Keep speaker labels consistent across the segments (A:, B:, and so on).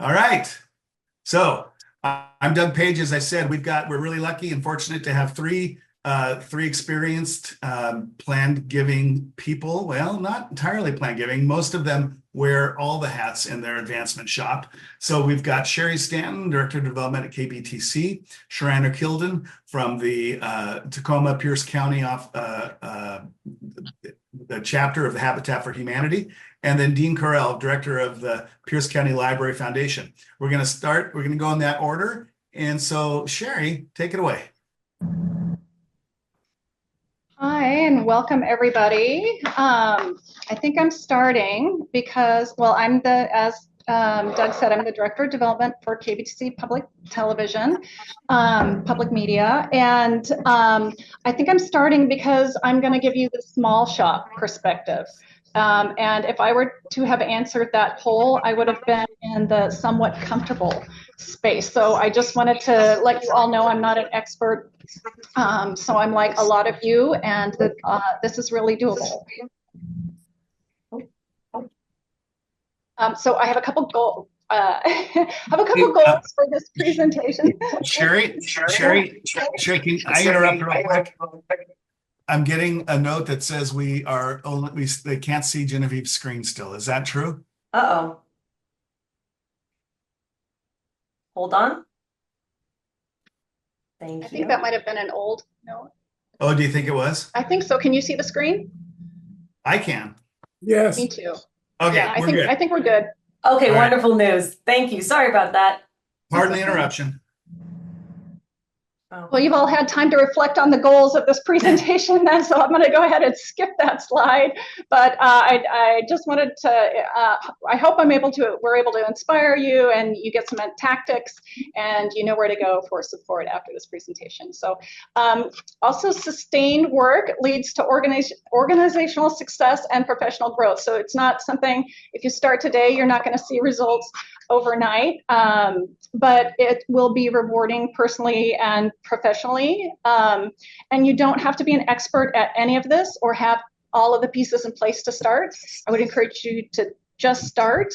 A: All right. So I'm Doug Page. As I said, we're really lucky and fortunate to have three experienced planned giving people. Well, not entirely planned giving. Most of them wear all the hats in their advancement shop. So we've got Sherri Stanton, Director of Development at KBTC, Sherrana Kildun from the Tacoma Pierce County the chapter of the Habitat for Humanity, and then Dean Carrell, Director of the Pierce County Library Foundation. We're going to go in that order. And so Sherri, take it away.
B: Hi, and welcome everybody. I think I'm starting because, well, as Doug said, I'm the Director of Development for KBTC Public Television, Public Media, and I think I'm starting because I'm going to give you the small shop perspective. And if I were to have answered that poll, I would have been in the somewhat comfortable space. So I just wanted to let you all know I'm not an expert. So I'm like a lot of you, and this is really doable. So I have a couple goals. Goals for this presentation.
A: Sherri, can I interrupt real quick? I'm getting a note that says they can't see Genevieve's screen still. Is that true?
C: Uh-oh. Hold on. Thank you.
B: I think that might have been an old note.
A: Oh, do you think it was?
B: I think so. Can you see the screen?
A: I can.
D: Yes.
B: Me too.
A: Okay,
B: yeah, I think we're good.
C: Okay, wonderful news. Thank you. Sorry about that.
A: Pardon the interruption.
C: Oh.
B: Well, you've all had time to reflect on the goals of this presentation then, so I'm going to go ahead and skip that slide. But I just wanted to, I hope we're able to inspire you and you get some tactics and you know where to go for support after this presentation. So also sustained work leads to organizational success and professional growth. So it's not something, if you start today, you're not going to see results overnight, but it will be rewarding personally and professionally. And you don't have to be an expert at any of this or have all of the pieces in place to start. I would encourage you to just start.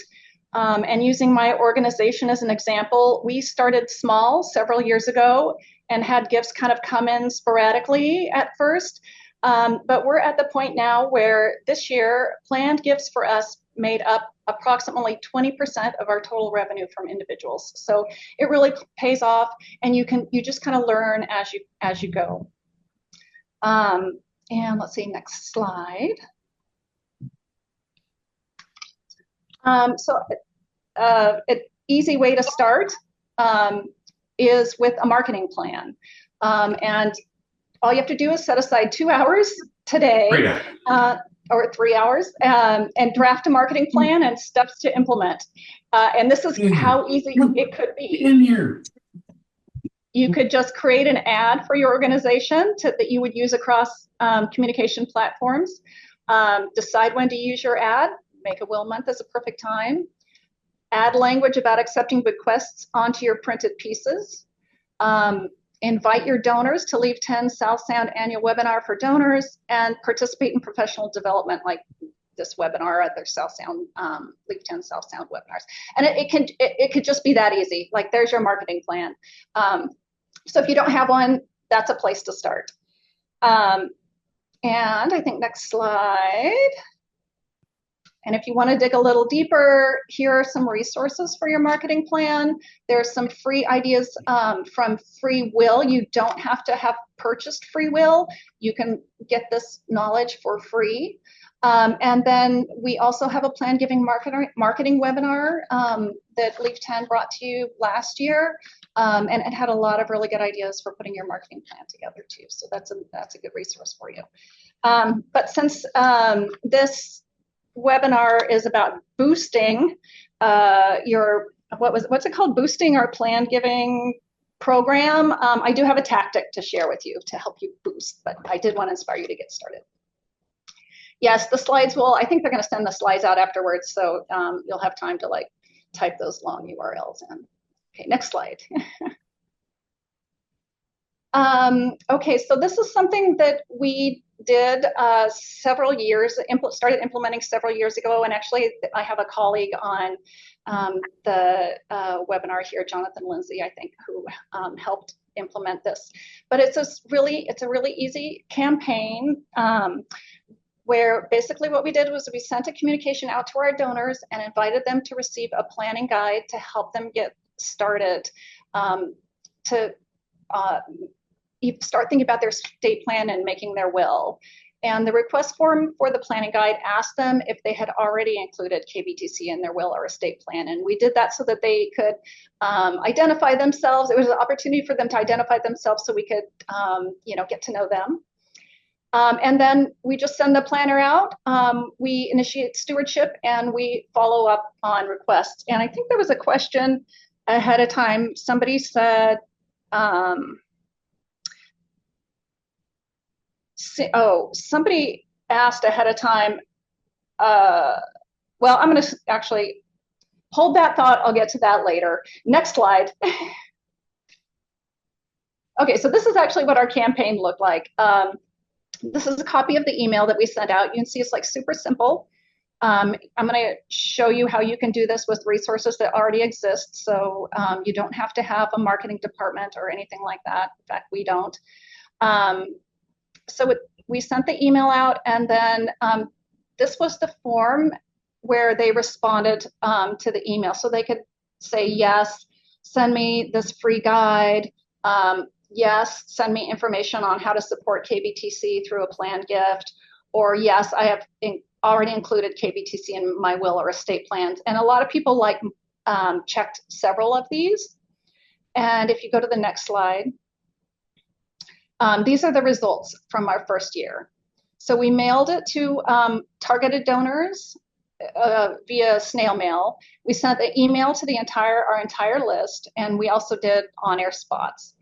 B: And using my organization as an example, we started small several years ago and had gifts kind of come in sporadically at first. But we're at the point now where this year planned gifts for us made up approximately 20% of our total revenue from individuals. So it really pays off, and you just kind of learn as you go. And let's see, next slide. So an easy way to start is with a marketing plan. And all you have to do is set aside 2 hours today. Or 3 hours, and draft a marketing plan and steps to implement. And this is how easy it could be. You could just create an ad for your organization that you would use across communication platforms. Decide when to use your ad. Make a Will month as a perfect time. Add language about accepting bequests onto your printed pieces. Invite your donors to Leave 10 South Sound annual webinar for donors, and participate in professional development like this webinar at their South Sound, Leave 10 South Sound webinars. And it could just be that easy. Like, there's your marketing plan. So if you don't have one, that's a place to start. And I think next slide. And if you want to dig a little deeper, here are some resources for your marketing plan. There's some free ideas from Free Will. You don't have to have purchased Free Will. You can get this knowledge for free. And then we also have a plan giving marketing webinar that Leave 10 brought to you last year. And it had a lot of really good ideas for putting your marketing plan together too. So that's a good resource for you. But since this webinar is about boosting what's it called? Boosting our plan giving program. I do have a tactic to share with you to help you boost, but I did want to inspire you to get started. Yes, the slides I think they're going to send the slides out afterwards, so you'll have time to like type those long URLs in. Okay, next slide. Okay, so this is something that we did several years, started implementing several years ago. And actually, I have a colleague on the webinar here, Jonathan Lindsay, I think, who helped implement this. But it's a really easy campaign where basically what we did was we sent a communication out to our donors and invited them to receive a planning guide to help them get started, to start thinking about their estate plan and making their will. And the request form for the planning guide asked them if they had already included KBTC in their will or estate plan. And we did that so that they could identify themselves. It was an opportunity for them to identify themselves so we could, get to know them. And then we just send the planner out. We initiate stewardship and we follow up on requests. And I think there was a question ahead of time. Somebody said, somebody asked ahead of time. Well, I'm going to actually hold that thought. I'll get to that later. Next slide. Okay, so this is actually what our campaign looked like. This is a copy of the email that we sent out. You can see it's like super simple. I'm going to show you how you can do this with resources that already exist. So you don't have to have a marketing department or anything like that. In fact, we don't. We sent the email out, and then this was the form where they responded to the email. So they could say, yes, send me this free guide. Yes, send me information on how to support KBTC through a planned gift. Or yes, I have already included KBTC in my will or estate plans. And a lot of people checked several of these. And if you go to the next slide, these are the results from our first year. So we mailed it to targeted donors via snail mail. We sent the email to our entire list, and we also did on-air spots.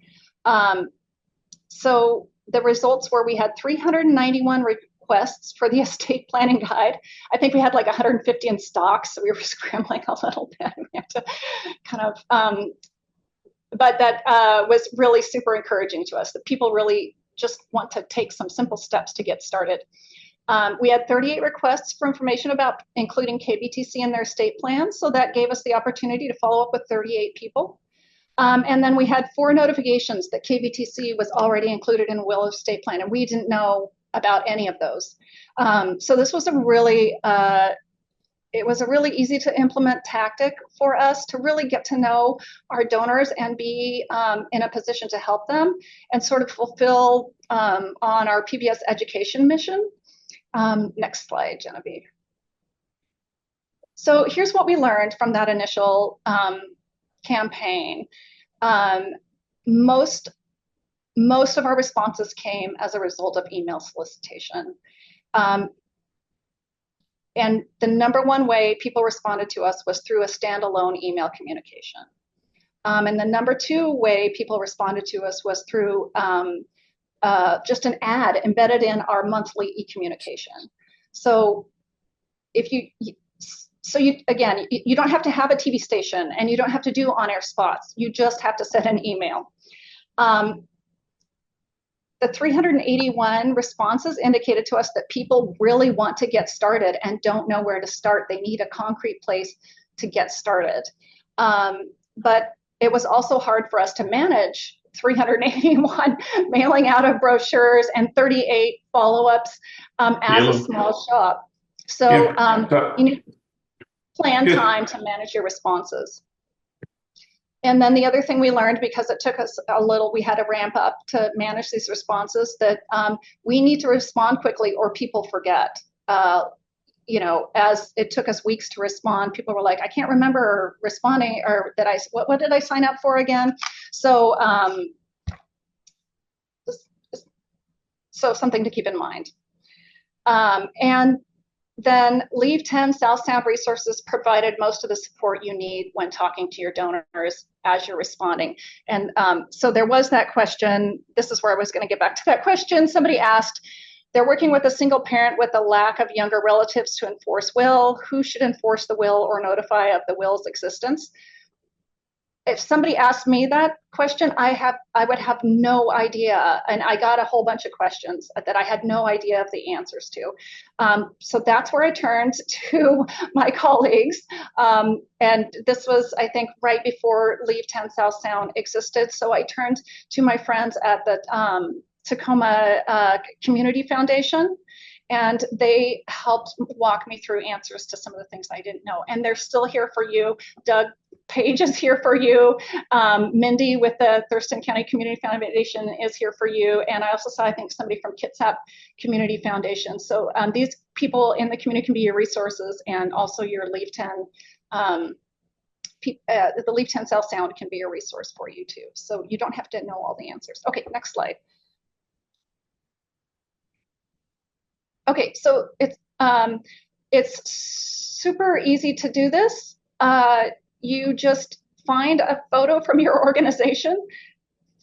B: So the results were we had 391 requests for the estate planning guide. I think we had like 150 in stock, so we were scrambling a little bit. We had to kind of, but that was really super encouraging to us, that people really just want to take some simple steps to get started. We had 38 requests for information about including KBTC in their estate plans, so that gave us the opportunity to follow up with 38 people. And then we had 4 notifications that KBTC was already included in will of estate plan, and we didn't know about any of those. So this was a really easy to implement tactic for us to really get to know our donors and be in a position to help them and sort of fulfill on our PBS education mission. Next slide, Genevieve. So here's what we learned from that initial campaign. Most of our responses came as a result of email solicitation. And the number one way people responded to us was through a standalone email communication. And the number 2 way people responded to us was through just an ad embedded in our monthly e-communication. So you don't have to have a TV station, and you don't have to do on-air spots. You just have to send an email. The 381 responses indicated to us that people really want to get started and don't know where to start. They need a concrete place to get started. But it was also hard for us to manage 381 mailing out of brochures and 38 follow-ups as a small shop. So you need to plan time to manage your responses. And then the other thing we learned, because it took us we had to ramp up to manage these responses, that we need to respond quickly or people forget. As it took us weeks to respond, people were like, I can't remember responding, or what did I sign up for again? So, so something to keep in mind. And then Leave 10 South Sound Resources provided most of the support you need when talking to your donors as you're responding. And so there was that question. This is where I was going to get back to that question. Somebody asked, they're working with a single parent with a lack of younger relatives to enforce will. Who should enforce the will or notify of the will's existence? if somebody asked me that question, I would have no idea. And I got a whole bunch of questions that I had no idea of the answers to. So that's where I turned to my colleagues. And this was, I think, right before Leave 10 South Sound existed. So I turned to my friends at the Tacoma Community Foundation. And they helped walk me through answers to some of the things I didn't know. And they're still here for you. Doug Page is here for you. Mindy with the Thurston County Community Foundation is here for you. And I also saw, I think, somebody from Kitsap Community Foundation. So these people in the community can be your resources, and also your Leave 10, the Leave 10 South Sound can be a resource for you too. So you don't have to know all the answers. Okay, next slide. Okay, so it's super easy to do this. You just find a photo from your organization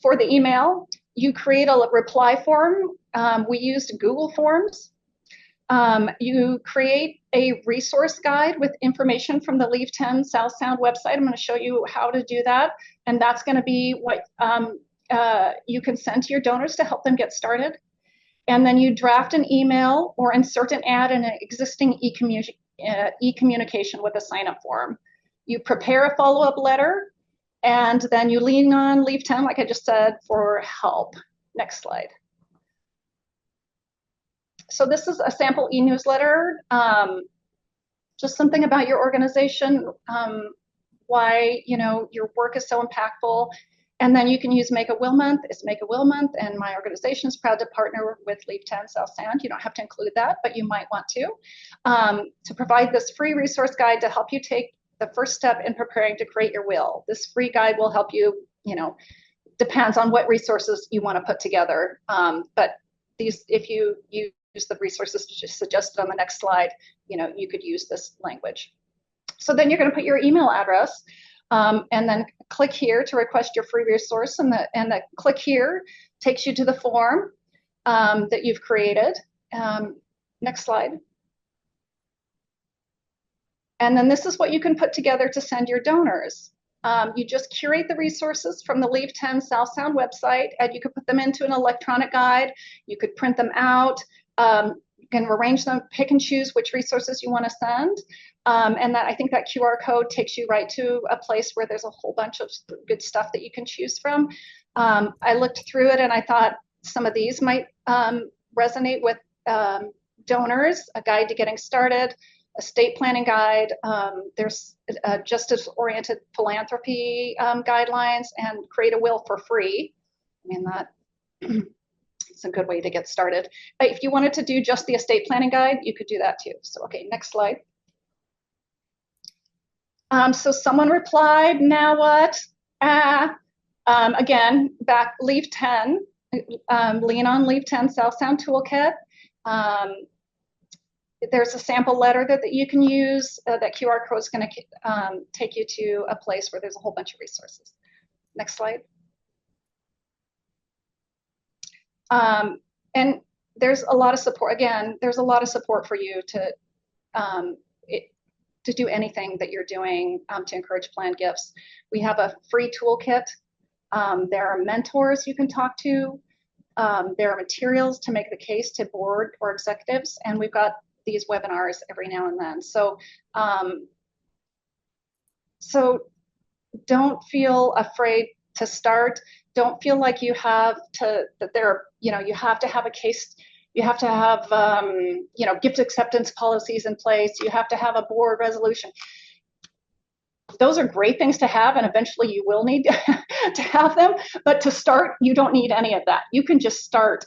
B: for the email. You create a reply form. We used Google Forms. You create a resource guide with information from the Leave 10 South Sound website. I'm going to show you how to do that. And that's going to be what you can send to your donors to help them get started. And then you draft an email or insert an ad in an existing e-communication with a sign-up form. You prepare a follow-up letter, and then you lean on Leave 10, like I just said, for help. Next slide. So this is a sample e-newsletter, just something about your organization, why your work is so impactful. And then you can use Make a Will Month. It's Make a Will Month, and my organization is proud to partner with Leave 10 South Sound. You don't have to include that, but you might want to provide this free resource guide to help you take the first step in preparing to create your will. This free guide will help you, depends on what resources you want to put together. But these, if you use the resources just suggested on the next slide, you could use this language. So then you're going to put your email address. And then click here to request your free resource, and the click here takes you to the form that you've created. Next slide. And then this is what you can put together to send your donors. You just curate the resources from the Leave 10 South Sound website, and you could put them into an electronic guide. You could print them out. You can arrange them, pick and choose which resources you want to send. And I think that QR code takes you right to a place where there's a whole bunch of good stuff that you can choose from. I looked through it and I thought some of these might resonate with donors. A guide to getting started, estate planning guide. There's justice-oriented philanthropy guidelines, and create a will for free. I mean, that it's a good way to get started. But if you wanted to do just the estate planning guide, you could do that too. So, okay, next slide. So someone replied, now what? Again, back Leave 10, lean on Leave 10 South Sound Toolkit. There's a sample letter that you can use. That QR code is going to take you to a place where there's a whole bunch of resources. Next slide. And there's a lot of support. Again, there's a lot of support for you to do anything that you're doing to encourage planned gifts. We have a free toolkit. There are mentors you can talk to. There are materials to make the case to board or executives, and we've got these webinars every now and then. So, so don't feel afraid to start. Don't feel like you have to, you have to have a case. You have to have, gift acceptance policies in place. You have to have a board resolution. Those are great things to have, and eventually you will need to have them. But to start, you don't need any of that. You can just start.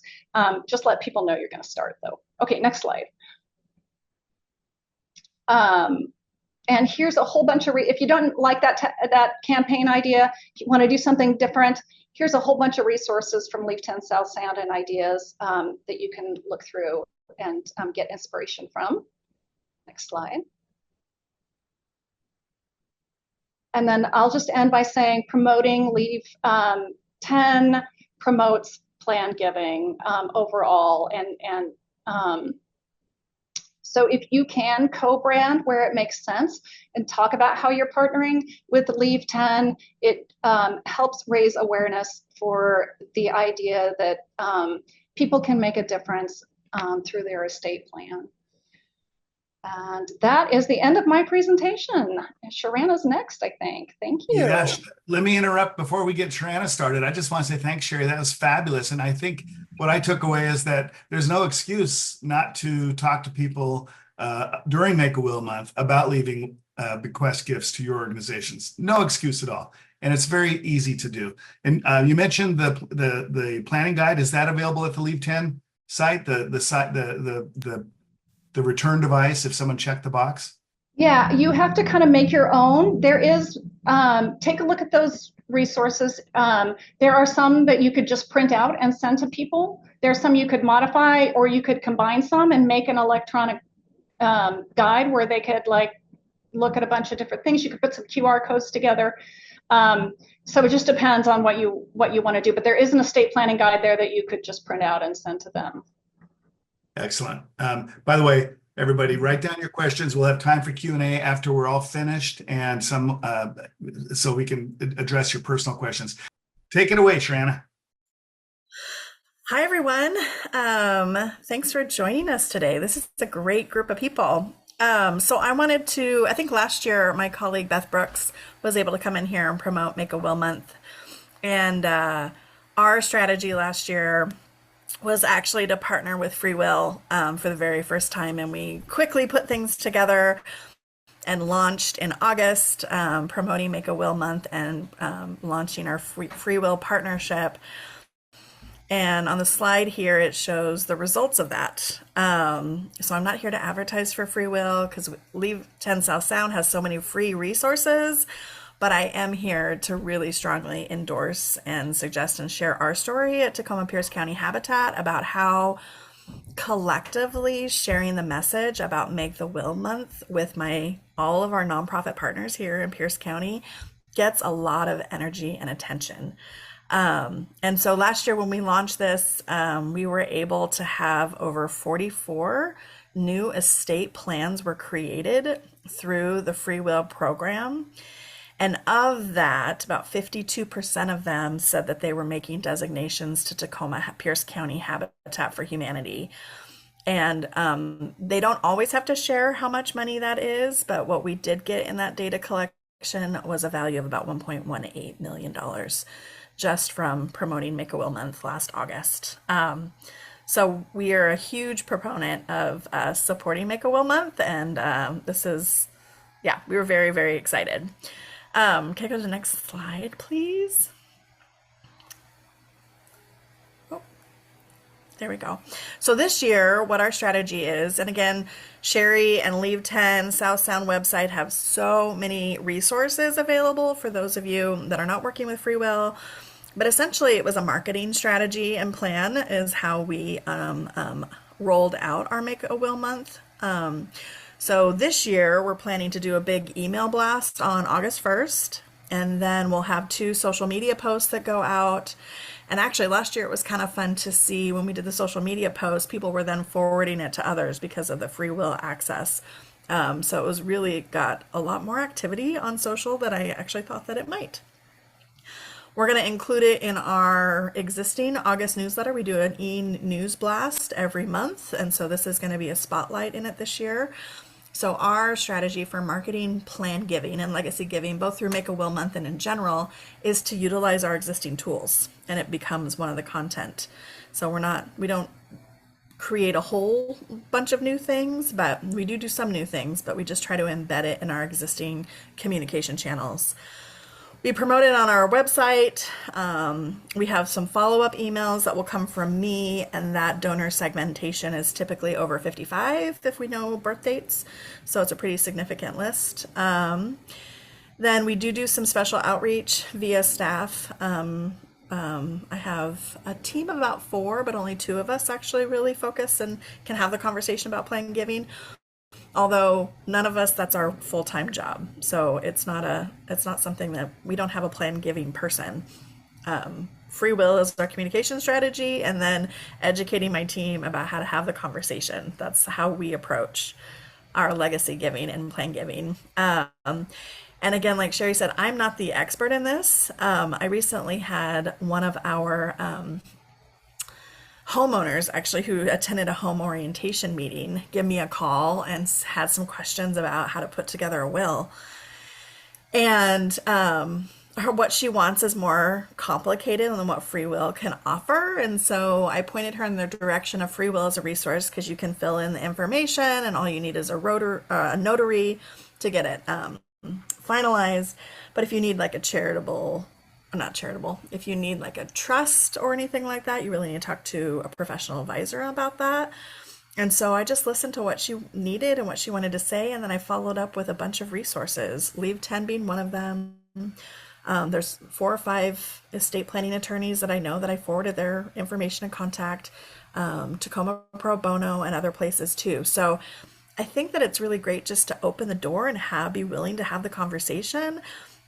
B: Just let people know you're going to start, though. Okay, next slide. And here's a whole bunch of, if you don't like that campaign idea, if you want to do something different, here's a whole bunch of resources from Leave 10 South Sound and ideas that you can look through and get inspiration from. Next slide. And then I'll just end by saying promoting Leave 10 promotes planned giving overall, and So if you can co-brand where it makes sense and talk about how you're partnering with Leave 10, it helps raise awareness for the idea that people can make a difference through their estate plan. And that is the end of my presentation. Sherrana's next, I think. Thank you.
A: Yes. Let me interrupt before we get Sherrana started. I just want to say thanks, Sherri. That was fabulous. And I think what I took away is that there's no excuse not to talk to people during Make-A-Will Month about leaving bequest gifts to your organizations. No excuse at all. And it's very easy to do. And you mentioned the planning guide. Is that available at the Leave 10 site? The return device, if someone checked the box?
B: Yeah, you have to kind of make your own. There is, take a look at those resources. There are some that you could just print out and send to people. There's some you could modify, or you could combine some and make an electronic guide where they could like look at a bunch of different things. You could put some QR codes together. So it just depends on what you want to do. But there is an estate planning guide there that you could just print out and send to them.
A: Excellent. By the way, everybody, write down your questions. We'll have time for Q&A after we're all finished, and some so we can address your personal questions. Take it away, Sherrana.
D: Hi, everyone. Thanks for joining us today. This is a great group of people. So I think last year my colleague Beth Brooks was able to come in here and promote Make-A-Will Month. And our strategy last year was actually to partner with Free Will for the very first time. And we quickly put things together and launched in August, promoting Make-A-Will Month and launching our Free Will partnership. And on the slide here, it shows the results of that. So I'm not here to advertise for Free Will because Leave 10 South Sound has so many free resources, but I am here to really strongly endorse and suggest and share our story at Tacoma Pierce County Habitat about how collectively sharing the message about Make the Will Month with all of our nonprofit partners here in Pierce County gets a lot of energy and attention. And so last year when we launched this, we were able to have over 44 new estate plans were created through the Free Will program. And of that, about 52% of them said that they were making designations to Tacoma Pierce County Habitat for Humanity. And they don't always have to share how much money that is, but what we did get in that data collection was a value of about $1.18 million just from promoting Make-A-Will Month last August. So we are a huge proponent of supporting Make-A-Will Month, and we were very, very excited. Can I go to the next slide, please? Oh, there we go. So this year, what our strategy is, and again, Sherri and Leave 10 South Sound website have so many resources available for those of you that are not working with Free Will. But essentially, it was a marketing strategy and plan is how we rolled out our Make-A-Will Month. So this year, we're planning to do a big email blast on August 1st, and then we'll have 2 social media posts that go out. And actually, last year, it was kind of fun to see when we did the social media posts, people were then forwarding it to others because of the Free Will access. So it was really got a lot more activity on social than I actually thought that it might. We're going to include it in our existing August newsletter. We do an e-news blast every month, and so this is going to be a spotlight in it this year. So our strategy for marketing, plan giving, and legacy giving, both through Make-A-Will Month and in general, is to utilize our existing tools, and it becomes one of the content. So we don't create a whole bunch of new things, but we do some new things, but we just try to embed it in our existing communication channels. We promote it on our website. We have some follow-up emails that will come from me, and that donor segmentation is typically over 55 if we know birth dates. So it's a pretty significant list. Then we do some special outreach via staff. I have a team of about 4, but only 2 of us actually really focus and can have the conversation about plan giving. Although none of us, that's our full-time job. So it's not something that we don't have a plan giving person free will is our communication strategy, and then educating my team about how to have the conversation. That's how we approach our legacy giving and plan giving. And again, like Sherri said, I'm not the expert in this. I recently had one of our homeowners, actually, who attended a home orientation meeting, give me a call and had some questions about how to put together a will. And what she wants is more complicated than what free will can offer. And so I pointed her in the direction of free will as a resource, because you can fill in the information and all you need is a notary to get it finalized. But if you need like if you need like a trust or anything like that, you really need to talk to a professional advisor about that. And so I just listened to what she needed and what she wanted to say, and then I followed up with a bunch of resources, Leave 10 being one of them. There's 4 or 5 estate planning attorneys that I know that I forwarded their information and contact, Tacoma Pro Bono and other places too. So I think that it's really great just to open the door and be willing to have the conversation.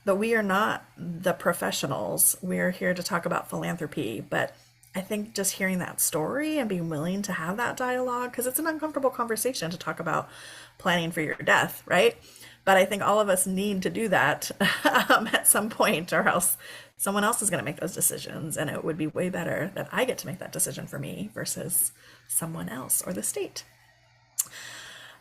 D: But we are not the professionals. We're here to talk about philanthropy. But I think just hearing that story and being willing to have that dialogue, because it's an uncomfortable conversation to talk about planning for your death, right? But I think all of us need to do that at some point, or else someone else is going to make those decisions. And it would be way better that I get to make that decision for me versus someone else or the state.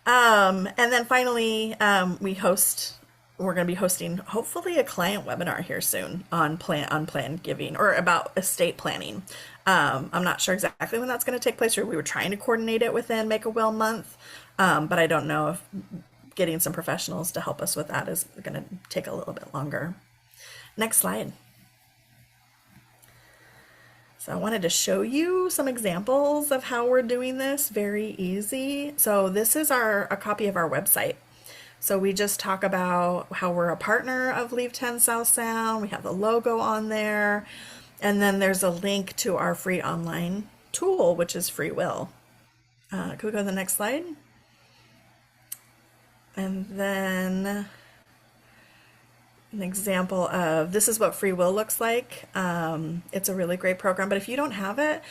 D: And then finally, we're going to be hosting hopefully a client webinar here soon on planned giving, or about estate planning. I'm not sure exactly when that's going to take place. We were trying to coordinate it within Make a Will month, but I don't know if getting some professionals to help us with that is going to take a little bit longer. Next slide. So I wanted to show you some examples of how we're doing this. Very easy. So this is a copy of our website. So we just talk about how we're a partner of Leave 10 South Sound. We have the logo on there. And then there's a link to our free online tool, which is Free Will. Could we go to the next slide? And then an example of, this is what Free Will looks like. It's a really great program, but if you don't have it,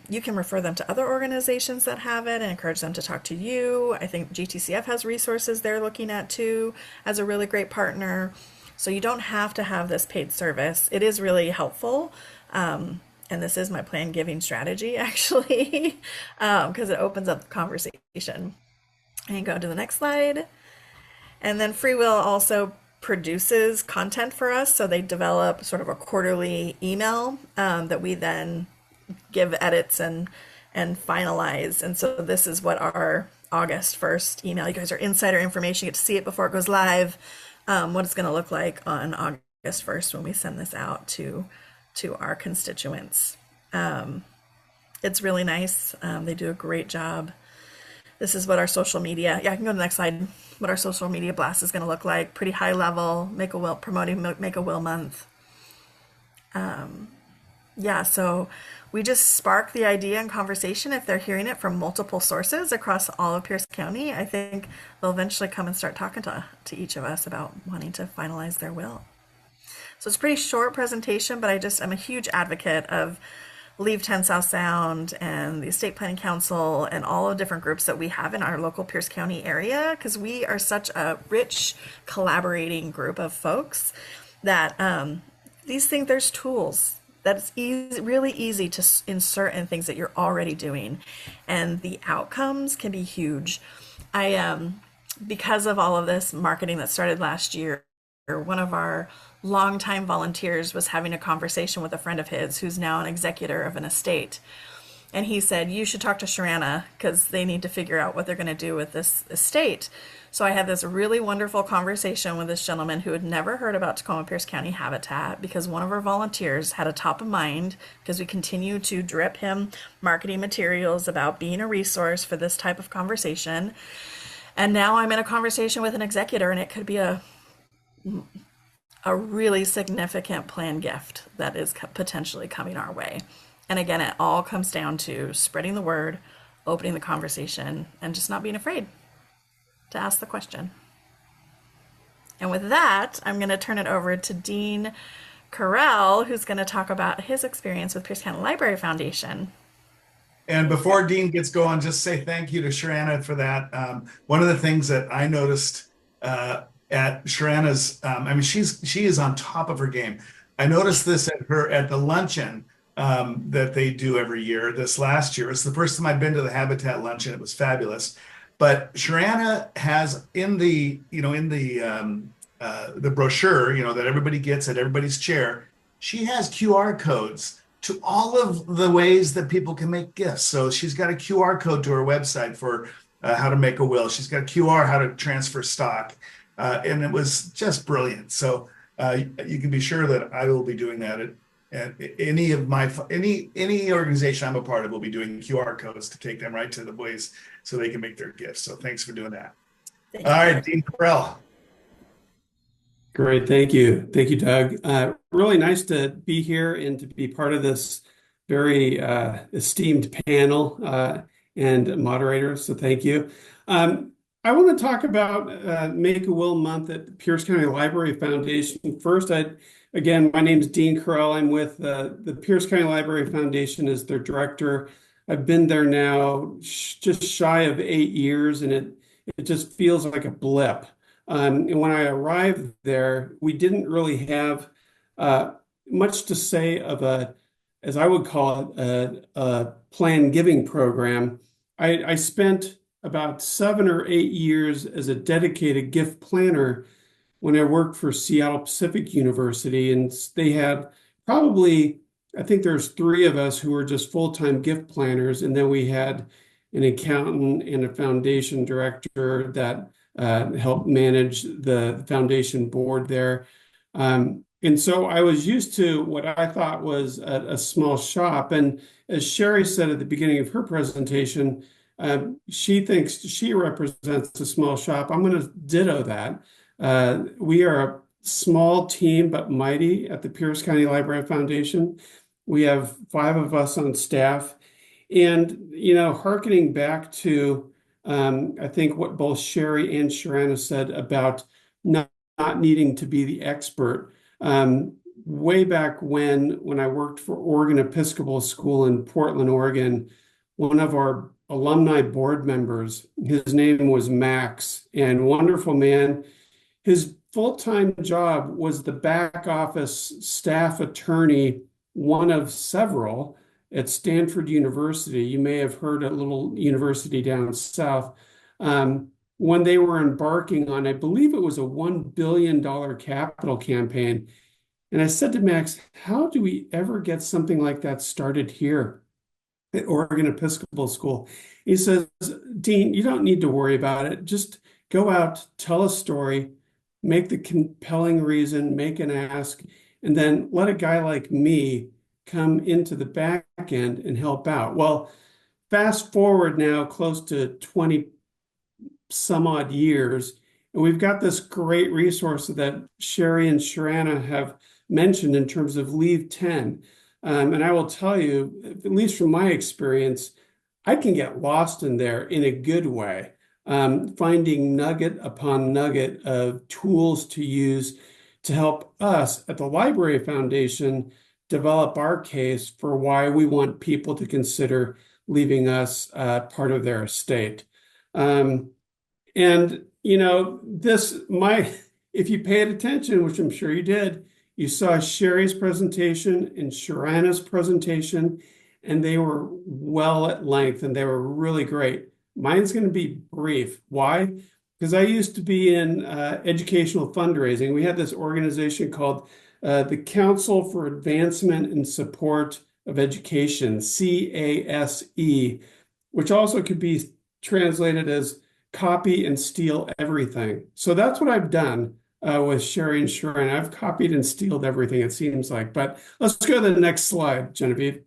D: you can refer them to other organizations that have it and encourage them to talk to you. I think GTCF has resources they're looking at too as a really great partner. So you don't have to have this paid service. It is really helpful. And this is my planned giving strategy, actually, because it opens up the conversation. And go to the next slide. And then Free Will also produces content for us. So they develop sort of a quarterly email that we then give edits and finalize. And so this is what our August 1st email, you guys are insider information, you get to see it before it goes live, what it's going to look like on August 1st when we send this out to our constituents. It's really nice. They do a great job. This is what our social media, I can go to the next slide, what our social media blast is going to look like. Pretty high level, promoting Make a Will month. So we just spark the idea and conversation. If they're hearing it from multiple sources across all of Pierce County, I think they'll eventually come and start talking to each of us about wanting to finalize their will. So it's a pretty short presentation, but I'm a huge advocate of Leave 10 South Sound and the Estate Planning Council and all the different groups that we have in our local Pierce County area, because we are such a rich collaborating group of folks that there's tools that it's really easy to insert in things that you're already doing, and the outcomes can be huge. Because of all of this marketing that started last year, one of our longtime volunteers was having a conversation with a friend of his who's now an executor of an estate. And he said, you should talk to Sherrana because they need to figure out what they're going to do with this estate. So I had this really wonderful conversation with this gentleman who had never heard about Tacoma Pierce County Habitat, because one of our volunteers had a top of mind, because we continue to drip him marketing materials about being a resource for this type of conversation. And now I'm in a conversation with an executor, and it could be a really significant planned gift that is potentially coming our way. And again, it all comes down to spreading the word, opening the conversation, and just not being afraid to ask the question. And with that, I'm going to turn it over to Dean Carrell, who's going to talk about his experience with Pierce County Library Foundation.
A: And before Dean gets going, just say thank you to Sherrana for that. One of the things that I noticed at Sherrana's, I mean, she is on top of her game. I noticed this at the luncheon that they do every year. This last year, it's the first time I've been to the Habitat luncheon. It was fabulous. But Sherrana has in the brochure, that everybody gets at everybody's chair, she has QR codes to all of the ways that people can make gifts. So she's got a QR code to her website for how to make a will. She's got a QR how to transfer stock, and it was just brilliant. So you can be sure that I will be doing that at any organization I'm a part of will be doing QR codes to take them right to the ways so they can make their gifts. So thanks for doing that. All right, Dean Carrell.
E: Great, thank you. Thank you, Doug. Really nice to be here and to be part of this very esteemed panel and moderator, so thank you. I want to talk about Make a Will Month at the Pierce County Library Foundation. First, again, my name is Dean Carrell. I'm with the Pierce County Library Foundation as their director. I've been there now just shy of 8 years, and it just feels like a blip. And when I arrived there, we didn't really have much to say of as I would call it, a planned giving program. I spent about 7 or 8 years as a dedicated gift planner when I worked for Seattle Pacific University, and they had probably, I think there's 3 of us who were just full-time gift planners, and then we had an accountant and a foundation director that help manage the foundation board there. And so I was used to what I thought was a small shop. And as Sherri said at the beginning of her presentation, she thinks she represents a small shop. I'm going to ditto that. We are a small team, but mighty at the Pierce County Library Foundation. We have 5 of us on staff. And, hearkening back to I think what both Sherri and Sherrana said about not needing to be the expert. Way back when I worked for Oregon Episcopal School in Portland, Oregon, one of our alumni board members, his name was Max, and wonderful man. His full-time job was the back office staff attorney, one of several at Stanford University. You may have heard a little university down south. When they were embarking on, I believe it was a $1 billion capital campaign. And I said to Max, how do we ever get something like that started here at Oregon Episcopal School? He says, Dean, you don't need to worry about it. Just go out, tell a story, make the compelling reason, make an ask, and then let a guy like me come into the back end and help out. Well, fast forward now close to 20 some odd years, and we've got this great resource that Sherri and Sherrana have mentioned in terms of Leave 10. And I will tell you, at least from my experience, I can get lost in there in a good way, finding nugget upon nugget of tools to use to help us at the Library Foundation develop our case for why we want people to consider leaving us part of their estate. If you paid attention, which I'm sure you did, you saw Sherri's presentation and Sherrana's presentation, and they were well at length and they were really great. Mine's going to be brief. Why? Because I used to be in educational fundraising. We had this organization called the Council for Advancement and Support of Education, CASE, which also could be translated as copy and steal everything. So that's what I've done with Sherri and Sherrana. I've copied and stealed everything, it seems like. But let's go to the next slide, Genevieve.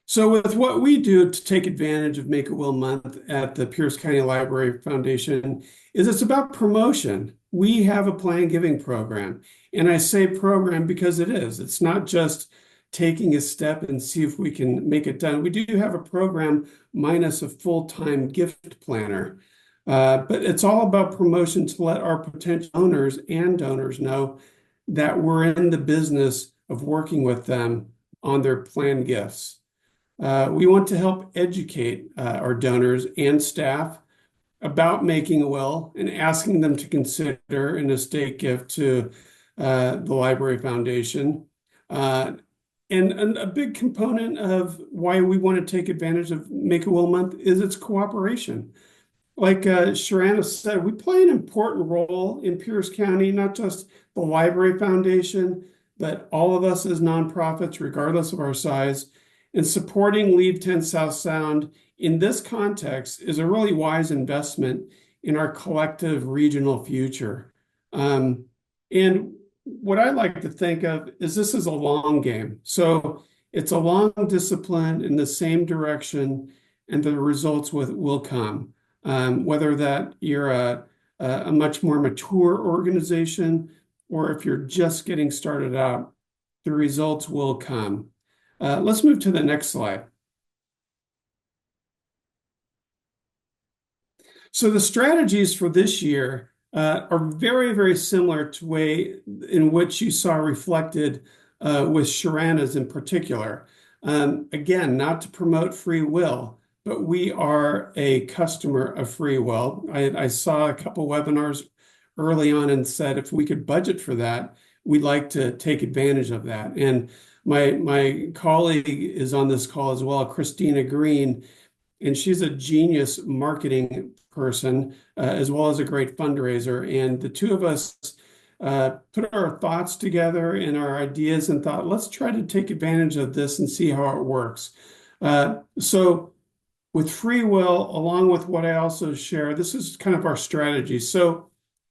E: So with what we do to take advantage of Make a Will Month at the Pierce County Library Foundation is it's about promotion. We have a planned giving program. And I say program because it is. It's not just taking a step and see if we can make it done. We do have a program minus a full-time gift planner. But it's all about promotion to let our potential owners and donors know that we're in the business of working with them on their planned gifts. We want to help educate our donors and staff about making a will and asking them to consider an estate gift to the Library Foundation. And a big component of why we want to take advantage of Make a Will Month is its cooperation. Like Sherrana said, we play an important role in Pierce County, not just the Library Foundation, but all of us as nonprofits, regardless of our size. And supporting Leave 10 South Sound in this context is a really wise investment in our collective regional future. And what I like to think of is this is a long game. So it's a long discipline in the same direction, and the results will come. Whether that you're a much more mature organization or if you're just getting started out, the results will come. Let's move to the next slide. So the strategies for this year are very, very similar to the way in which you saw reflected with Sherrana's in particular. Again, not to promote free will, but we are a customer of free will. I saw a couple webinars early on and said if we could budget for that, we'd like to take advantage of that. And my colleague is on this call as well, Christina Green, and she's a genius marketing person as well as a great fundraiser. And the two of us put our thoughts together and our ideas and thought, let's try to take advantage of this and see how it works. So with free will, along with what I also share, this is kind of our strategy. So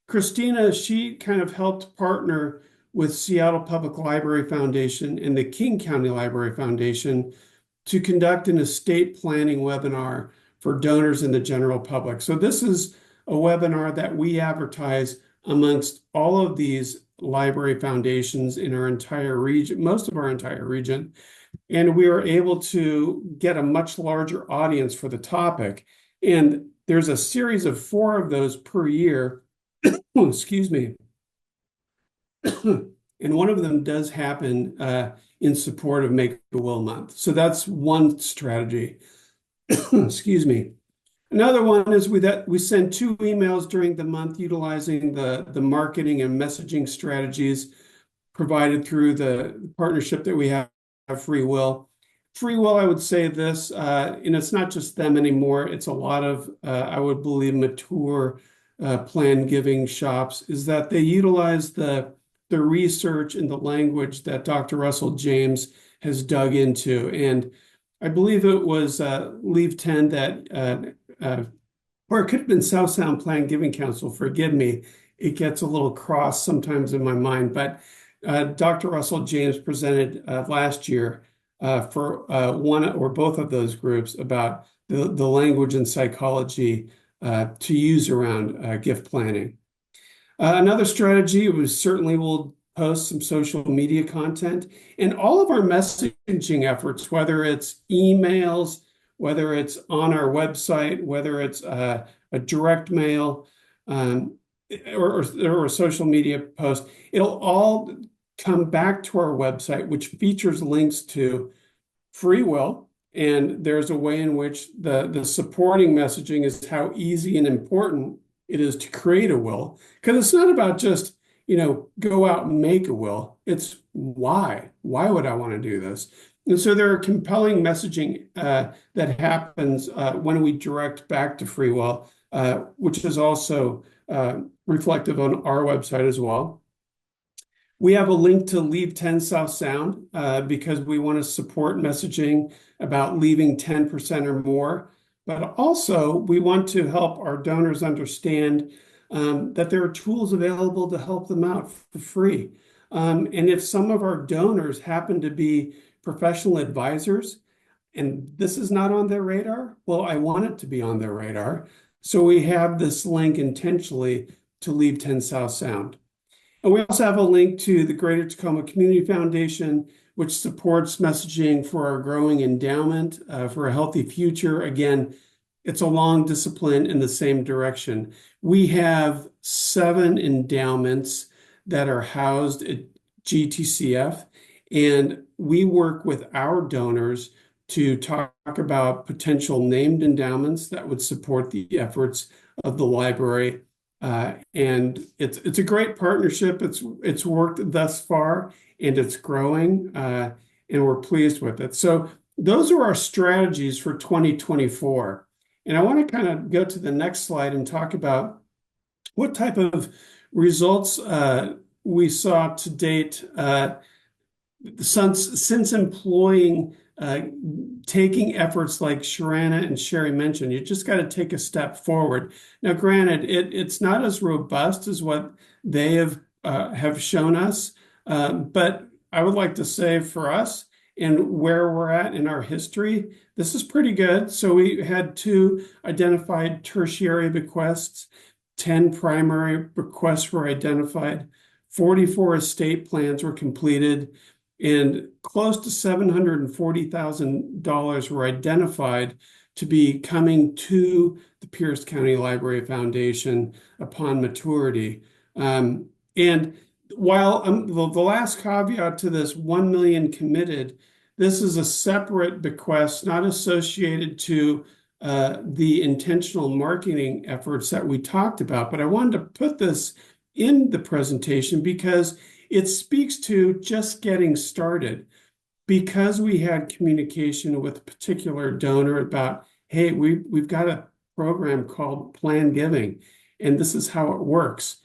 E: Christina, she kind of helped partner with Seattle Public Library Foundation and the King County Library Foundation to conduct an estate planning webinar for donors and the general public. So this is a webinar that we advertise amongst all of these library foundations in our entire region, most of our entire region. And we were able to get a much larger audience for the topic. And there's a series of 4 of those per year. Excuse me. And one of them does happen in support of Make a Will Month. So that's one strategy. Excuse me. Another one is we send 2 emails during the month utilizing the marketing and messaging strategies provided through the partnership that we have Free Will. Free Will, I would say this, and it's not just them anymore. It's a lot of, I would believe, mature plan giving shops, is that they utilize the research and the language that Dr. Russell James has dug into. And I believe it was Leave 10 that, or it could have been South Sound Plan Giving Council, forgive me. It gets a little cross sometimes in my mind, but Dr. Russell James presented last year for one or both of those groups about the language and psychology to use around gift planning. Another strategy was certainly we'll post some social media content, and all of our messaging efforts, whether it's emails, whether it's on our website, whether it's a direct mail or a social media post, it'll all come back to our website, which features links to Free Will. And there's a way in which the supporting messaging is how easy and important it is to create a will. Because it's not about just, go out and make a will. It's why. Why would I want to do this? And so there are compelling messaging that happens when we direct back to Free Will, which is also reflective on our website as well. We have a link to Leave 10 South Sound because we want to support messaging about leaving 10% or more. But also, we want to help our donors understand that there are tools available to help them out for free. And if some of our donors happen to be professional advisors, and this is not on their radar, well, I want it to be on their radar. So we have this link intentionally to Leave 10 South Sound. And we also have a link to the Greater Tacoma Community Foundation, which supports messaging for our growing endowment for a healthy future. Again, it's a long discipline in the same direction. We have 7 endowments that are housed at GTCF, and we work with our donors to talk about potential named endowments that would support the efforts of the library. And it's a great partnership. It's worked thus far, and it's growing, and we're pleased with it. So those are our strategies for 2024. And I want to kind of go to the next slide and talk about what type of results we saw to date since employing taking efforts like Sherrana and Sherri mentioned. You just got to take a step forward. Now, granted, it's not as robust as what they have shown us, but I would like to say for us and where we're at in our history, this is pretty good. So we had 2 identified tertiary bequests, 10 primary bequests were identified, 44 estate plans were completed, and close to $740,000 were identified to be coming to the Pierce County Library Foundation upon maturity. And while the last caveat to this 1 million committed, this is a separate bequest, not associated to the intentional marketing efforts that we talked about. But I wanted to put this in the presentation because it speaks to just getting started. Because we had communication with a particular donor about, hey, we've got a program called Planned Giving, and this is how it works.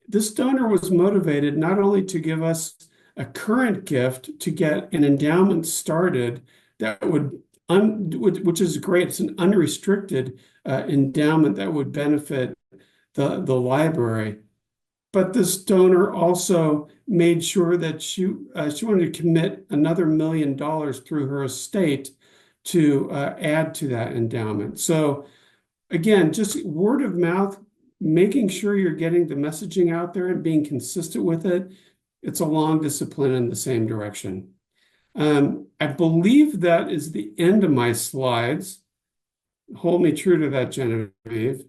E: This donor was motivated not only to give us a current gift to get an endowment started that which is great. It's an unrestricted endowment that would benefit the library. But this donor also made sure that she wanted to commit another $1 million through her estate to add to that endowment. So again, just word of mouth, making sure you're getting the messaging out there and being consistent with it. It's a long discipline in the same direction. I believe that is the end of my slides. Hold me true to that, Genevieve.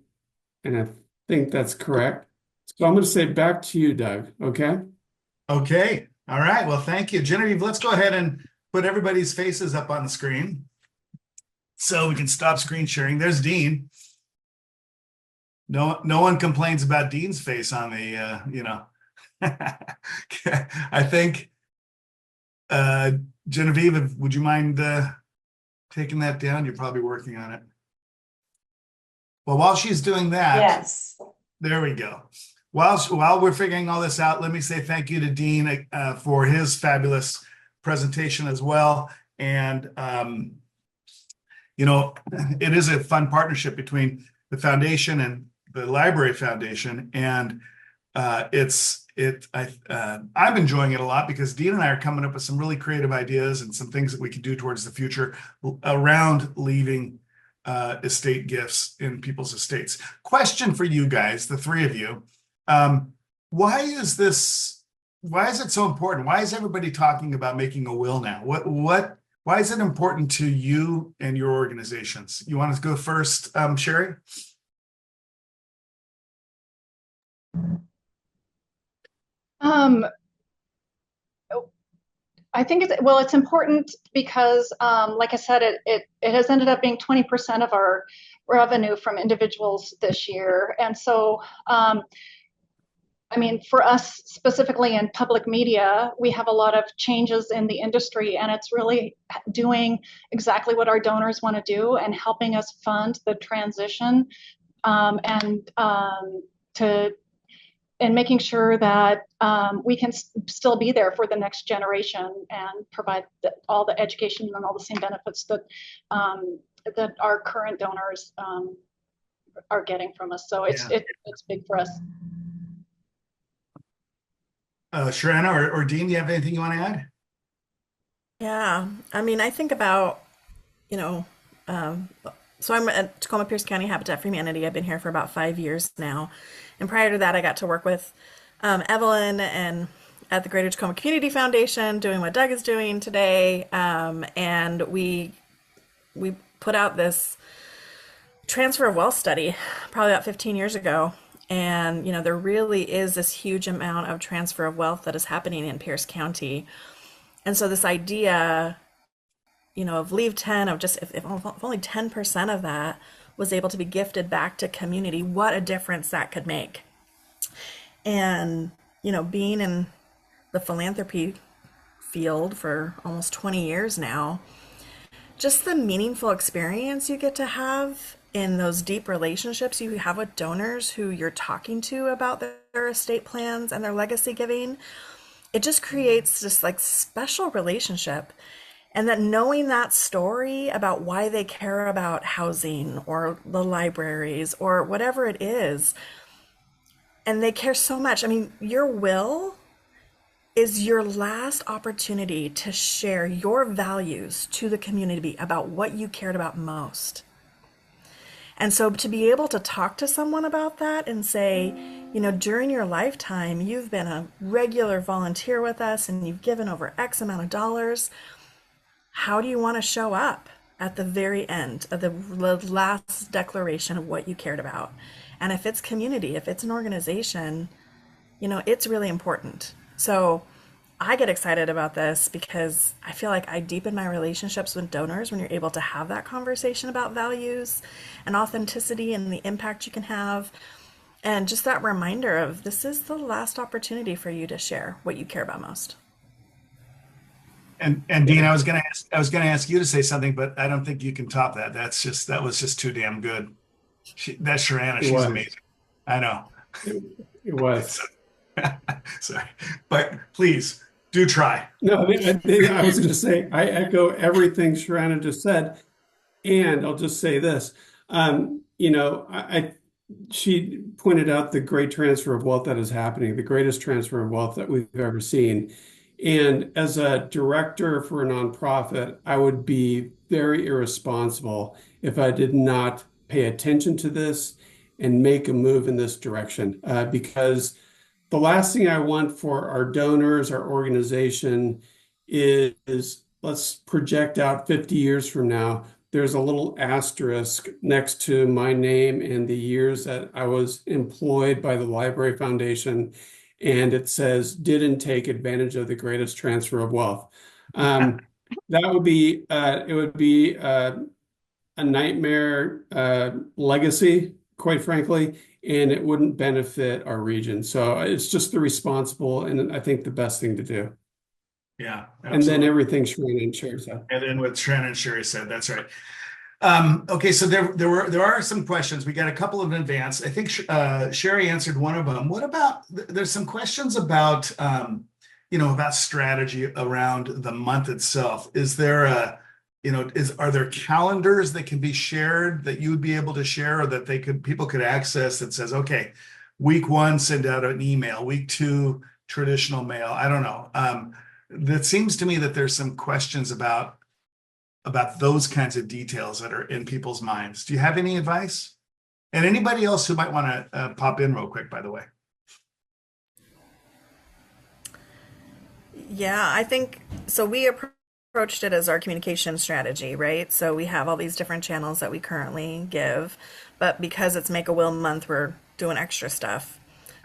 E: And I think that's correct. So I'm going to say back to you, Doug. Okay?
A: Okay. All right. Well, thank you. Genevieve, let's go ahead and put everybody's faces up on the screen so we can stop screen sharing. There's Dean. No one complains about Dean's face on the, I think, Genevieve, would you mind taking that down? You're probably working on it. Well, while she's doing that,
C: Yes.
A: there we go. While we're figuring all this out, let me say thank you to Dean for his fabulous presentation as well. And, it is a fun partnership between the foundation and the Library Foundation. And I'm enjoying it a lot because Dean and I are coming up with some really creative ideas and some things that we can do towards the future around leaving estate gifts in people's estates. Question for you guys, the 3 of you. Why is it so important? Why is everybody talking about making a will now? Why is it important to you and your organizations? You want to go first, Sherri?
B: I think it's important because, like I said, it has ended up being 20% of our revenue from individuals this year. And so, for us specifically in public media, we have a lot of changes in the industry, and it's really doing exactly what our donors want to do and helping us fund the transition and making sure that we can still be there for the next generation and provide all the education and all the same benefits that our current donors are getting from us. So it's big for us.
A: Sherrana or Dean, do you have anything you want to add?
D: Yeah, I think about, so I'm at Tacoma Pierce County Habitat for Humanity. I've been here for about 5 years now. And prior to that, I got to work with Evelyn and at the Greater Tacoma Community Foundation, doing what Doug is doing today. And we put out this transfer of wealth study probably about 15 years ago. And, there really is this huge amount of transfer of wealth that is happening in Pierce County. And so this idea, of leave 10, of just if only 10% of that was able to be gifted back to community, what a difference that could make. And, being in the philanthropy field for almost 20 years now, just the meaningful experience you get to have in those deep relationships you have with donors who you're talking to about their estate plans and their legacy giving, it just creates this like special relationship. And that knowing that story about why they care about housing or the libraries or whatever it is, and they care so much. I mean, your will is your last opportunity to share your values to the community about what you cared about most. And so to be able to talk to someone about that and say, during your lifetime, you've been a regular volunteer with us and you've given over X amount of dollars. How do you want to show up at the very end of the last declaration of what you cared about? And if it's community, if it's an organization, it's really important. So I get excited about this because I feel like I deepen my relationships with donors when you're able to have that conversation about values and authenticity and the impact you can have. And just that reminder of this is the last opportunity for you to share what you care about most.
A: And Dean, I was gonna ask you to say something, but I don't think you can top that. That was just too damn good. That's Sherrana. She's amazing. I know.
E: It was.
A: Sorry, but please do try.
E: No, I was going to say, I echo everything Sherrana just said. And I'll just say this, she pointed out the great transfer of wealth that is happening, the greatest transfer of wealth that we've ever seen. And as a director for a nonprofit, I would be very irresponsible if I did not pay attention to this and make a move in this direction, because the last thing I want for our donors, our organization, is let's project out 50 years from now. There's a little asterisk next to my name and the years that I was employed by the Library Foundation, and it says, didn't take advantage of the greatest transfer of wealth. That would be, it would be a nightmare legacy, quite frankly, and it wouldn't benefit our region. So it's just the responsible and I think the best thing to do.
A: Yeah, absolutely.
E: And then everything Sherrana and Sherri said.
A: And then what Sherrana and Sherri said, that's right. Okay, so there are some questions. We got a couple of in advance. I think Sherri answered one of them. What about, there's some questions about, about strategy around the month itself. Is there are there calendars that can be shared that you would be able to share or that people could access that says, okay, week 1, send out an email, week 2, traditional mail. I don't know. That seems to me that there's some questions about those kinds of details that are in people's minds. Do you have any advice? And anybody else who might want to pop in real quick, by the way.
D: Yeah, I think so. We approached it as our communication strategy, right? So we have all these different channels that we currently give, but because it's Make a Will Month, we're doing extra stuff.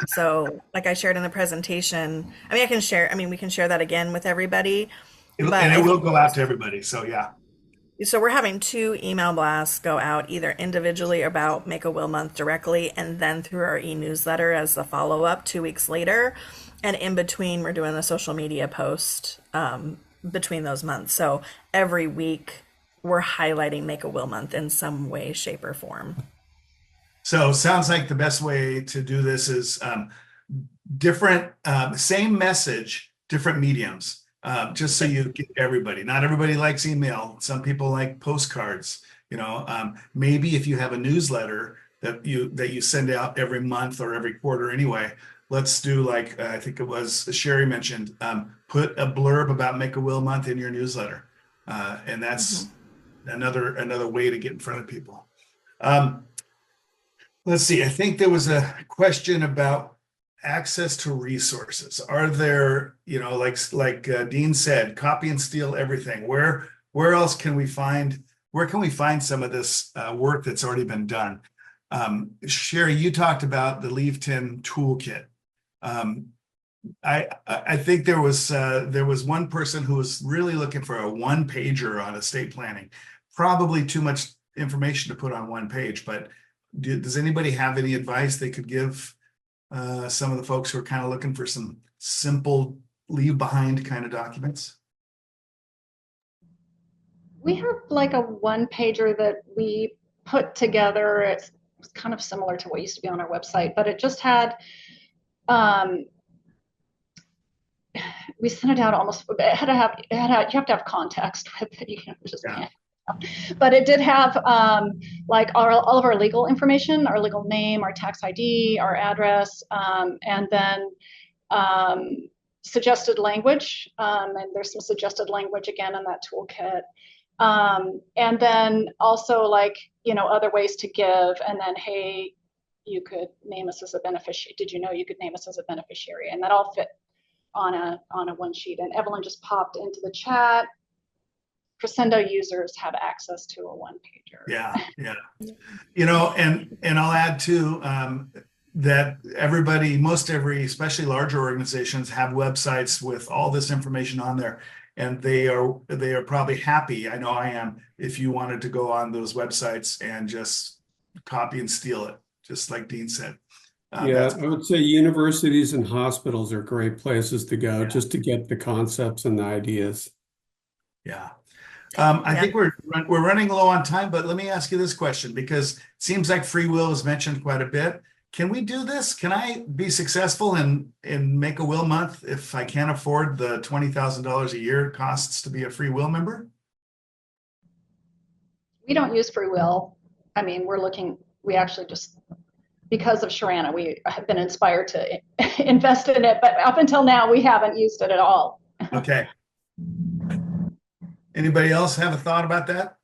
D: So like I shared in the presentation, we can share that again with everybody.
A: And it will go out to everybody, so yeah.
D: So we're having 2 email blasts go out either individually about Make a Will Month directly and then through our e-newsletter as a follow-up 2 weeks later. And in between, we're doing a social media post between those months. So every week we're highlighting Make a Will Month in some way, shape, or form.
A: So sounds like the best way to do this is different, same message, different mediums, just so you get everybody. Not everybody likes email. Some people like postcards. Maybe if you have a newsletter that you send out every month or every quarter anyway, let's do like I think it was Sherri mentioned, put a blurb about Make a Will Month in your newsletter, and that's another way to get in front of people. Let's see. I think there was a question about access to resources. Are there, like Dean said, copy and steal everything? Where else can we find? Where can we find some of this work that's already been done? Sherri, you talked about the Leave 10 toolkit. I think there was one person who was really looking for a one-pager on estate planning. Probably too much information to put on one page, but does anybody have any advice they could give some of the folks who are kind of looking for some simple leave behind kind of documents?
B: We have like a one pager that we put together. It's kind of similar to what used to be on our website, but it just had, we sent it out almost, you have to have context with it. You can't just, but it did have like all of our legal information, our legal name, our tax ID, our address, and then suggested language. And there's some suggested language again in that toolkit. And then also like, other ways to give, and then, hey, you could name us as a beneficiary. Did you know you could name us as a beneficiary? And that all fit on a one sheet. And Evelyn just popped into the chat. Crescendo users have access to a one pager.
A: Yeah. And I'll add too, that especially larger organizations, have websites with all this information on there. And they are probably happy, I know I am, if you wanted to go on those websites and just copy and steal it, just like Dean said.
E: I would say universities and hospitals are great places to go just to get the concepts and the ideas.
A: Yeah. I think we're running low on time, but let me ask you this question, because it seems like free will is mentioned quite a bit. Can we do this? Can I be successful in Make a Will Month if I can't afford the $20,000 a year it costs to be a free will member?
B: We don't use free will. I mean, we actually just, because of Sherrana, we have been inspired to invest in it, but up until now, we haven't used it at all.
A: Okay. Anybody else have a thought about that?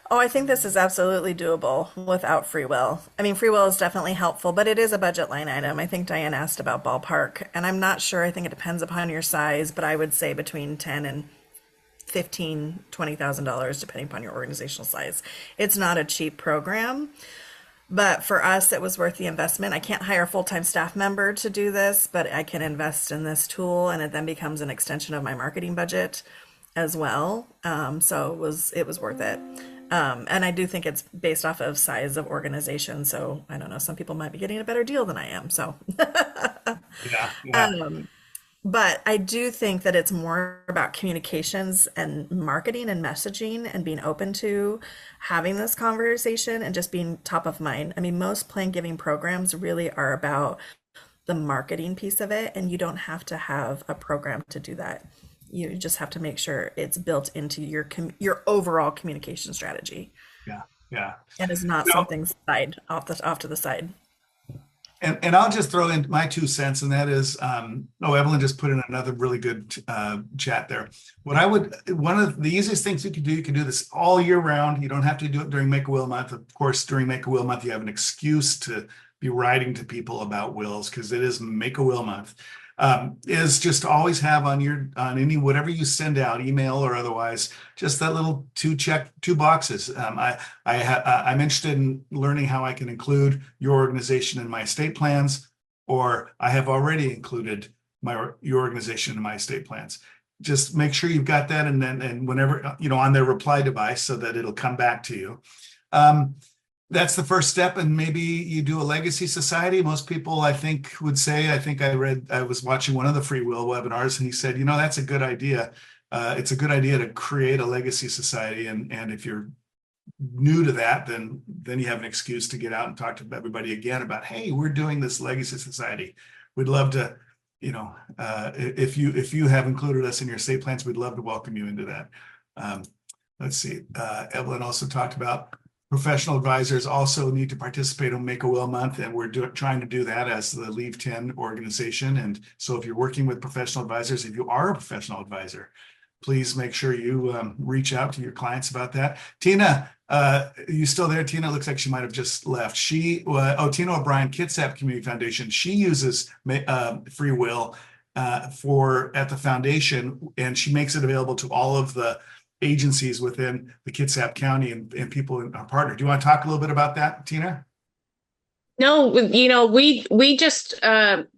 D: Oh, I think this is absolutely doable without free will. I mean, free will is definitely helpful, but it is a budget line item. I think Diane asked about ballpark, and I'm not sure. I think it depends upon your size, but I would say between $10,000 and $15,000, $20,000, depending upon your organizational size. It's not a cheap program, but for us, it was worth the investment. I can't hire a full-time staff member to do this, but I can invest in this tool, and it then becomes an extension of my marketing budget as well. So it was worth it. And I do think it's based off of size of organization. So I don't know, some people might be getting a better deal than I am. So, but I do think that it's more about communications and marketing and messaging and being open to having this conversation and just being top of mind. I mean, most plan giving programs really are about the marketing piece of it, and you don't have to have a program to do that. You just have to make sure it's built into your overall communication strategy.
A: Yeah.
D: And it's not something off to the side.
A: And I'll just throw in my 2 cents, and that is, Evelyn just put in another really good chat there. One of the easiest things you can do this all year round. You don't have to do it during Make a Will Month. Of course, during Make a Will Month, you have an excuse to be writing to people about wills, because it is Make a Will Month. Is just always have on any, whatever you send out, email or otherwise, just that little two boxes. I'm interested in learning how I can include your organization in my estate plans, or I have already included your organization in my estate plans. Just make sure you've got that, and whenever, on their reply device, so that it'll come back to you. That's the first step, and maybe you do a legacy society. Most people, I think, would say, I was watching one of the free will webinars, and he said, that's a good idea. It's a good idea to create a legacy society, and if you're new to that, then you have an excuse to get out and talk to everybody again about, hey, we're doing this legacy society. We'd love to, if you have included us in your estate plans, we'd love to welcome you into that. Let's see. Evelyn also talked about professional advisors also need to participate in Make a Will Month, and we're trying to do that as the Leave 10 organization. And so if you're working with professional advisors, if you are a professional advisor, please make sure you reach out to your clients about that. Tina, you still there? Tina looks like she might have just left. Tina O'Brien, Kitsap Community Foundation. She uses free will at the foundation, and she makes it available to all of the agencies within the Kitsap County and people in our partner. Do you want to talk a little bit about that, Tina?
F: No, we just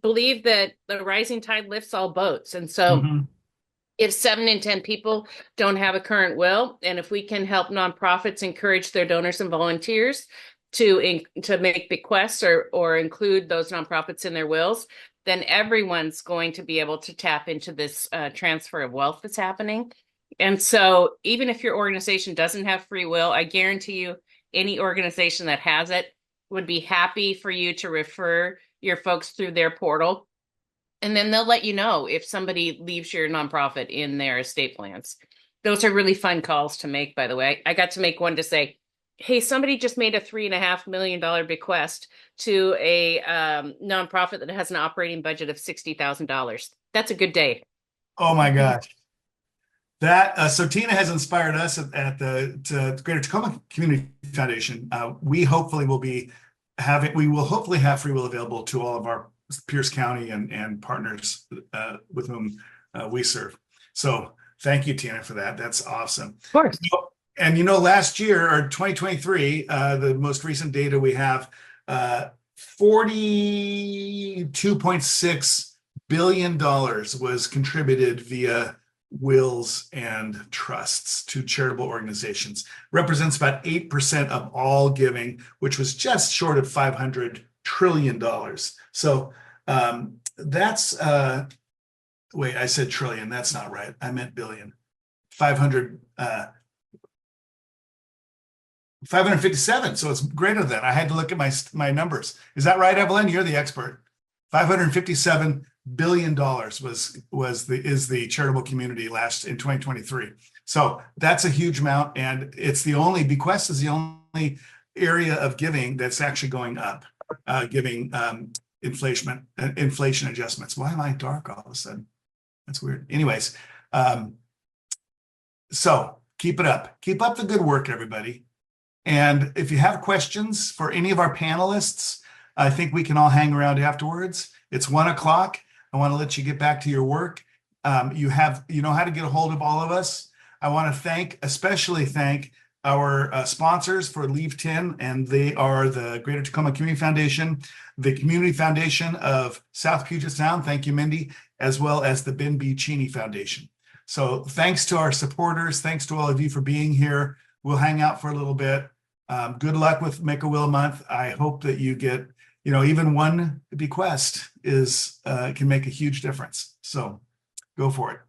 F: believe that the rising tide lifts all boats. And so if 7 in 10 people don't have a current will, and if we can help nonprofits encourage their donors and volunteers to make bequests or include those nonprofits in their wills, then everyone's going to be able to tap into this transfer of wealth that's happening. And so even if your organization doesn't have free will, I guarantee you any organization that has it would be happy for you to refer your folks through their portal. And then they'll let you know if somebody leaves your nonprofit in their estate plans. Those are really fun calls to make, by the way. I got to make one to say, hey, somebody just made a $3.5 million bequest to a nonprofit that has an operating budget of $60,000. That's a good day.
A: Oh my gosh. So Tina has inspired us at the Greater Tacoma Community Foundation. We will hopefully have free will available to all of our Pierce County and partners with whom we serve. So thank you, Tina, for that. That's awesome.
F: Of course.
A: And last year, or 2023, the most recent data we have, $42.6 billion was contributed via wills and trusts to charitable organizations. Represents about 8% of all giving, which was just short of $500 trillion. So that's wait, I said trillion. That's not right. I meant billion. 557. So it's greater than. I had to look at my numbers. Is that right, Evelyn? You're the expert. $557 billion is the charitable community in 2023. So that's a huge amount, and it's bequest is the only area of giving that's actually going up, giving inflation adjustments. Why am I dark all of a sudden? That's weird. Anyways, so keep it up. Keep up the good work, everybody. And if you have questions for any of our panelists, I think we can all hang around afterwards. It's 1:00. I want to let you get back to your work. You know how to get a hold of all of us. I want to especially thank our sponsors for Leave 10, and they are the Greater Tacoma Community Foundation, the Community Foundation of South Puget Sound, thank you, Mindy, as well as the Ben B. Cheney Foundation. So thanks to our supporters. Thanks to all of you for being here. We'll hang out for a little bit. Good luck with Make a Will Month. I hope that you get, even one bequest can make a huge difference. So go for it.